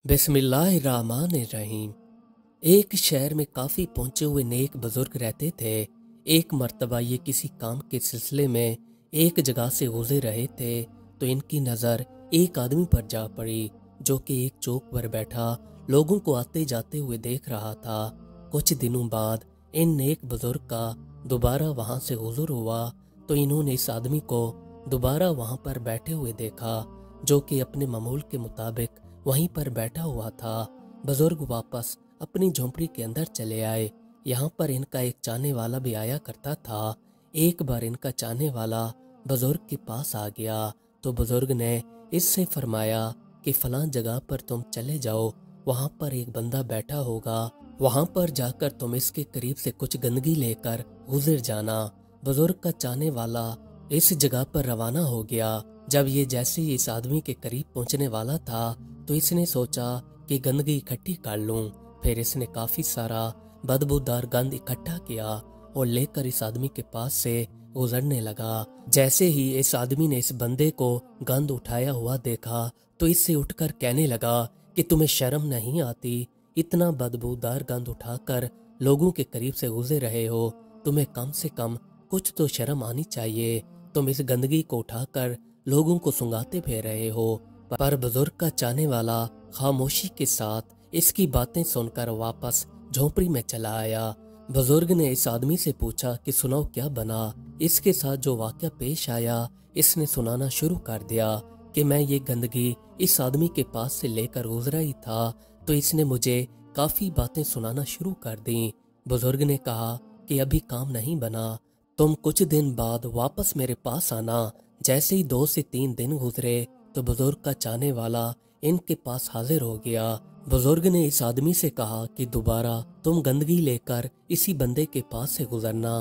बिस्मिल्लाहिर्रहमानिर्रहीम। एक शहर में काफ़ी पहुंचे हुए नेक बुजुर्ग रहते थे। एक मर्तबा ये किसी काम के सिलसिले में एक जगह से गुजर रहे थे तो इनकी नज़र एक आदमी पर जा पड़ी जो कि एक चौक पर बैठा लोगों को आते जाते हुए देख रहा था। कुछ दिनों बाद इन नेक बुजुर्ग का दोबारा वहां से गुजर हुआ तो इन्होंने इस आदमी को दोबारा वहां पर बैठे हुए देखा जो कि अपने मामूल के मुताबिक वहीं पर बैठा हुआ था। बुजुर्ग वापस अपनी झोंपड़ी के अंदर चले आए। यहाँ पर इनका एक चाहने वाला भी आया करता था। एक बार इनका चाहने वाला बुजुर्ग के पास आ गया तो बुजुर्ग ने इससे फरमाया कि फलां जगह पर तुम चले जाओ, वहाँ पर एक बंदा बैठा होगा, वहाँ पर जाकर तुम इसके करीब से कुछ गंदगी लेकर गुजर जाना। बुजुर्ग का चाहने वाला इस जगह पर रवाना हो गया। जब ये जैसे ही इस आदमी के करीब पहुंचने वाला था तो इसने सोचा कि गंदगी इकट्ठी कर लूं। फिर इसने काफी सारा बदबूदार गंद इकट्ठा किया और लेकर इस आदमी के पास से गुजरने लगा। जैसे ही इस आदमी ने इस बंदे को गंद उठाया हुआ देखा तो इससे उठकर कहने लगा कि तुम्हें शर्म नहीं आती, इतना बदबूदार गंद उठाकर लोगों के करीब से गुजर रहे हो, तुम्हें कम से कम कुछ तो शर्म आनी चाहिए। तुम इस गंदगी को उठाकर लोगों को सुंगाते फिर रहे हो। पर बुजुर्ग का चाहने वाला खामोशी के साथ इसकी बातें सुनकर वापस झोंपड़ी में चला आया। बुजुर्ग ने इस आदमी से पूछा कि सुनाओ क्या बना। इसके साथ जो वाकया पेश आया इसने सुनाना शुरू कर दिया कि मैं ये गंदगी इस आदमी के पास से लेकर गुजरा ही था तो इसने मुझे काफी बातें सुनाना शुरू कर दी। बुजुर्ग ने कहा कि अभी काम नहीं बना, तुम कुछ दिन बाद वापस मेरे पास आना। जैसे ही 2 से 3 दिन गुजरे तो बुजुर्ग का चाहने वाला इनके पास हाजिर हो गया। बुजुर्ग ने इस आदमी से कहा कि दोबारा तुम गंदगी लेकर इसी बंदे के पास से गुजरना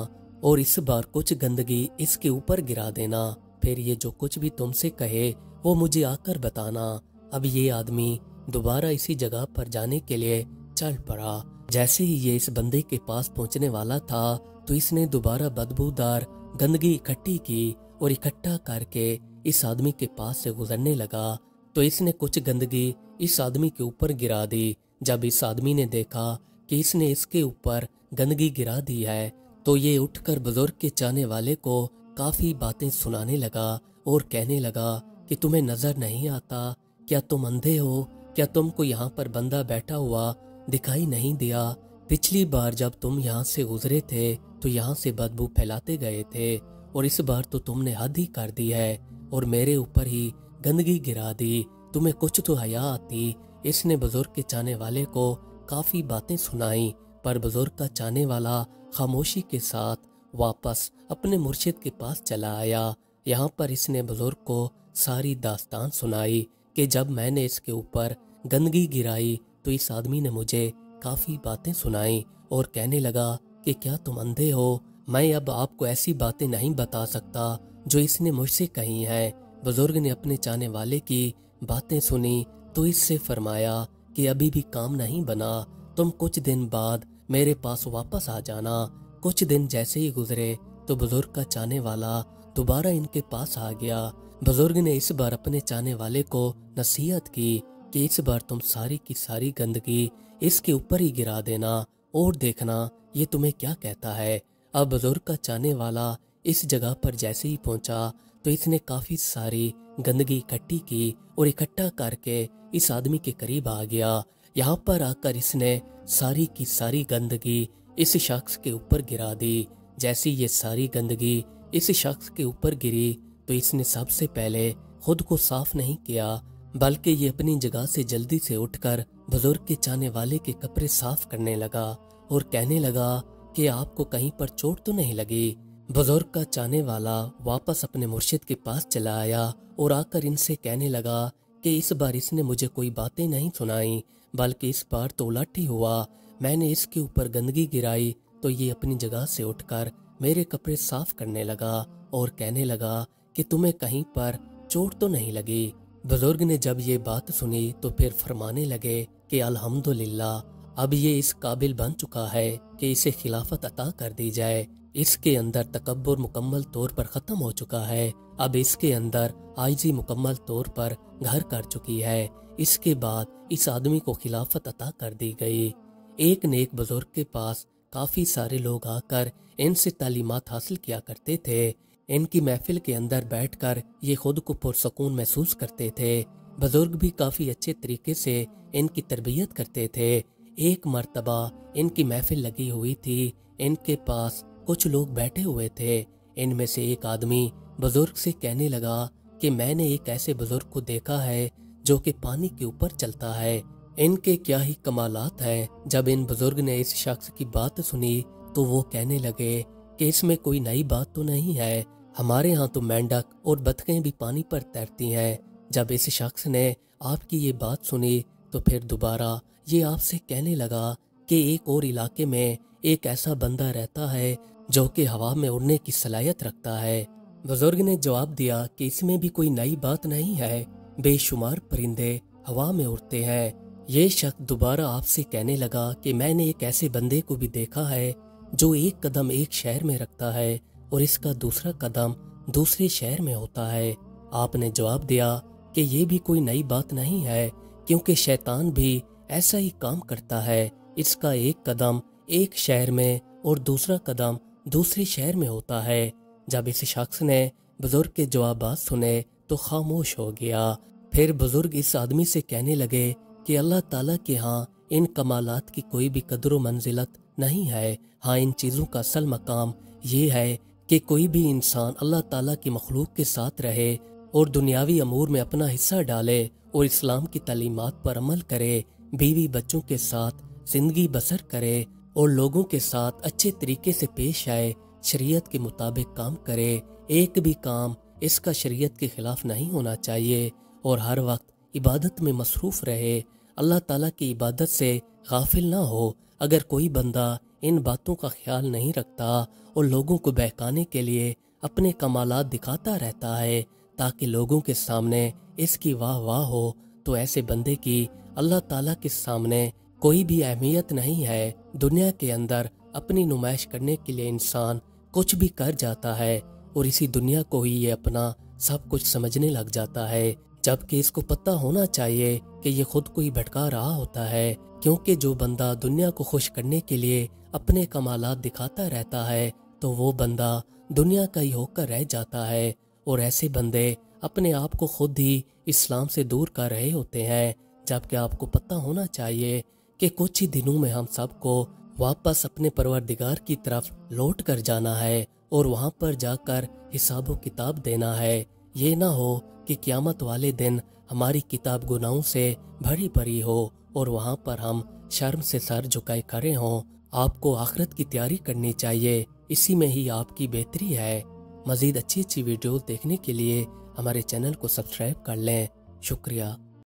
और इस बार कुछ गंदगी इसके ऊपर गिरा देना। फिर ये जो कुछ भी तुमसे कहे वो मुझे आकर बताना। अब ये आदमी दोबारा इसी जगह पर जाने के लिए चल पड़ा। जैसे ही ये इस बंदे के पास पहुंचने वाला था तो इसने दोबारा बदबूदार गंदगी इकट्ठी की और इकट्ठा करके इस आदमी के पास से गुजरने लगा तो इसने कुछ गंदगी इस आदमी के ऊपर गिरा दी। जब इस आदमी ने देखा कि इसने इसके ऊपर गंदगी गिरा दी है तो ये उठकर बुजुर्ग के चाहने वाले को काफी बातें सुनाने लगा और कहने लगा कि तुम्हें नजर नहीं आता, क्या तुम अंधे हो, क्या तुमको यहाँ पर बंदा बैठा हुआ दिखाई नहीं दिया? पिछली बार जब तुम यहाँ से गुजरे थे तो यहाँ से बदबू फैलाते गए थे और इस बार तो तुमने हद ही कर दी है और मेरे ऊपर ही गंदगी गिरा दी, तुम्हें कुछ तो हया आती। इसने बुजुर्ग के चाहने वाले को काफी बातें सुनाई पर बुजुर्ग का चाहने वाला खामोशी के साथ वापस अपने मुर्शिद के पास चला आया। यहाँ पर इसने बुजुर्ग को सारी दास्तान सुनाई कि जब मैंने इसके ऊपर गंदगी गिराई तो इस आदमी ने मुझे काफी बातें सुनाई और कहने लगा कि क्या तुम अंधे हो, मैं अब आपको ऐसी बातें नहीं बता सकता जो इसने मुझसे कही हैं। बुजुर्ग ने अपने चाहने वाले की बातें सुनी तो इससे फरमाया कि अभी भी काम नहीं बना, तुम कुछ दिन बाद मेरे पास वापस आ जाना। कुछ दिन जैसे ही गुजरे तो बुजुर्ग का चाहने वाला दोबारा इनके पास आ गया। बुजुर्ग ने इस बार अपने चाहने वाले को नसीहत की कि इस बार तुम सारी की सारी गंदगी इसके ऊपर ही गिरा देना और देखना ये तुम्हें क्या कहता है। अब बुजुर्ग का चाहने वाला इस जगह पर जैसे ही पहुंचा तो इसने काफी सारी गंदगी इकट्ठी की और इकट्ठा करके इस आदमी के करीब आ गया। यहाँ पर आकर इसने सारी की सारी गंदगी इस शख्स के ऊपर गिरा दी। जैसी ये सारी गंदगी इस शख्स के ऊपर गिरी तो इसने सबसे पहले खुद को साफ नहीं किया बल्कि ये अपनी जगह से जल्दी से उठकर बुजुर्ग के चाहने वाले के कपड़े साफ करने लगा और कहने लगा कि आपको कहीं पर चोट तो नहीं लगी। बुजुर्ग का चाहने वाला वापस अपने मुर्शिद के पास चला आया और आकर इनसे कहने लगा कि इस बार इसने मुझे कोई बातें नहीं सुनाई बल्कि इस बार तो उलट ही हुआ। मैंने इसके ऊपर गंदगी गिराई तो ये अपनी जगह से उठकर मेरे कपड़े साफ करने लगा और कहने लगा कि तुम्हें कहीं पर चोट तो नहीं लगी। बुजुर्ग ने जब ये बात सुनी तो फिर फरमाने लगे कि अल्हम्दुलिल्लाह, अब ये इस काबिल बन चुका है कि इसे खिलाफत अता कर दी जाए। इसके अंदर तकब्बुर मुकम्मल तौर पर खत्म हो चुका है। अब इसके अंदर आजिज़ी मुकम्मल तौर पर घर कर चुकी है। اس کے بعد اس آدمی کو خلافت عطا کر دی گئی۔ ایک نیک بزرگ کے پاس کافی سارے لوگ آ کر ان سے تعلیمات حاصل کیا کرتے تھے۔ ان کی محفل کے اندر بیٹھ کر یہ خود کو پرسکون محسوس کرتے تھے۔ بزرگ بھی کافی اچھے طریقے سے ان کی تربیت کرتے تھے۔ ایک مرتبہ ان کی محفل لگی ہوئی تھی، ان کے پاس کچھ لوگ بیٹھے ہوئے تھے۔ ان میں سے ایک آدمی بزرگ سے کہنے لگا کہ میں نے ایک ایسے بزرگ کو دیکھا ہے جو کہ پانی کے اوپر چلتا ہے، ان کے کیا ہی کمالات ہیں۔ جب ان بزرگ نے اس شخص کی بات سنی تو وہ کہنے لگے کہ اس میں کوئی نئی بات تو نہیں ہے، ہمارے ہاں تو مینڈک اور بطخیں بھی پانی پر تیرتی ہیں۔ جب اس شخص نے آپ کی یہ بات سنی تو پھر دوبارہ یہ آپ سے کہنے لگا کہ ایک اور علاقے میں ایک ایسا بندہ رہتا ہے جو کہ ہوا میں اڑنے کی صلاحیت رکھتا ہے۔ بزرگ نے جواب دیا کہ اس میں بھی کوئی نئی بات نہیں ہے، بے شمار پرندے ہوا میں اڑتے ہیں۔ یہ شخص دوبارہ آپ سے کہنے لگا کہ میں نے ایک ایسے بندے کو بھی دیکھا ہے جو ایک قدم ایک شہر میں رکھتا ہے اور اس کا دوسرا قدم دوسرے شہر میں ہوتا ہے۔ آپ نے جواب دیا کہ یہ بھی کوئی نئی بات نہیں ہے، کیونکہ شیطان بھی ایسا ہی کام کرتا ہے، اس کا ایک قدم ایک شہر میں اور دوسرا قدم دوسرے شہر میں ہوتا ہے۔ جب اس شخص نے بزرگ کے جوابات سنے تو خاموش ہو گیا۔ پھر بزرگ اس آدمی سے کہنے لگے کہ اللہ تعالیٰ کے ہاں ان کمالات کی کوئی بھی قدر و منزلت نہیں ہے، ہاں ان چیزوں کا اصل مقام یہ ہے کہ کوئی بھی انسان اللہ تعالیٰ کی مخلوق کے ساتھ رہے اور دنیاوی امور میں اپنا حصہ ڈالے اور اسلام کی تعلیمات پر عمل کرے، بیوی بچوں کے ساتھ زندگی بسر کرے اور لوگوں کے ساتھ اچھے طریقے سے پیش آئے، شریعت کے مطابق کام کرے، ایک بھی کام اس کا شریعت کے خلاف نہیں ہونا چاہیے اور ہر وقت عبادت میں مصروف رہے، اللہ تعالیٰ کی عبادت سے غافل نہ ہو۔ اگر کوئی بندہ ان باتوں کا خیال نہیں رکھتا اور لوگوں کو بہکانے کے لیے اپنے کمالات دکھاتا رہتا ہے تاکہ لوگوں کے سامنے اس کی واہ واہ ہو، تو ایسے بندے کی اللہ تعالیٰ کے سامنے کوئی بھی اہمیت نہیں ہے۔ دنیا کے اندر اپنی نمائش کرنے کے لیے انسان کچھ بھی کر جاتا ہے اور اسی دنیا کو ہی یہ اپنا سب کچھ سمجھنے لگ جاتا ہے، جبکہ اس کو پتہ ہونا چاہیے کہ یہ خود کو ہی بھٹکا رہا ہوتا ہے، کیونکہ جو بندہ دنیا کو خوش کرنے کے لیے اپنے کمالات دکھاتا رہتا ہے تو وہ بندہ دنیا کا ہی ہو کر رہ جاتا ہے، اور ایسے بندے اپنے آپ کو خود ہی اسلام سے دور کر رہے ہوتے ہیں، جبکہ آپ کو پتہ ہونا چاہیے کہ کچھ ہی دنوں میں ہم سب کو واپس اپنے پروردگار کی طرف لوٹ کر جانا ہے اور وہاں پر جا کر حساب و کتاب دینا ہے۔ یہ نہ ہو کہ قیامت والے دن ہماری کتاب گناہوں سے بھری پڑی ہو اور وہاں پر ہم شرم سے سر جھکائے کھڑے ہوں۔ آپ کو آخرت کی تیاری کرنی چاہیے، اسی میں ہی آپ کی بہتری ہے۔ مزید اچھی ویڈیو دیکھنے کے لیے ہمارے چینل کو سبسکرائب کر لیں۔ شکریہ۔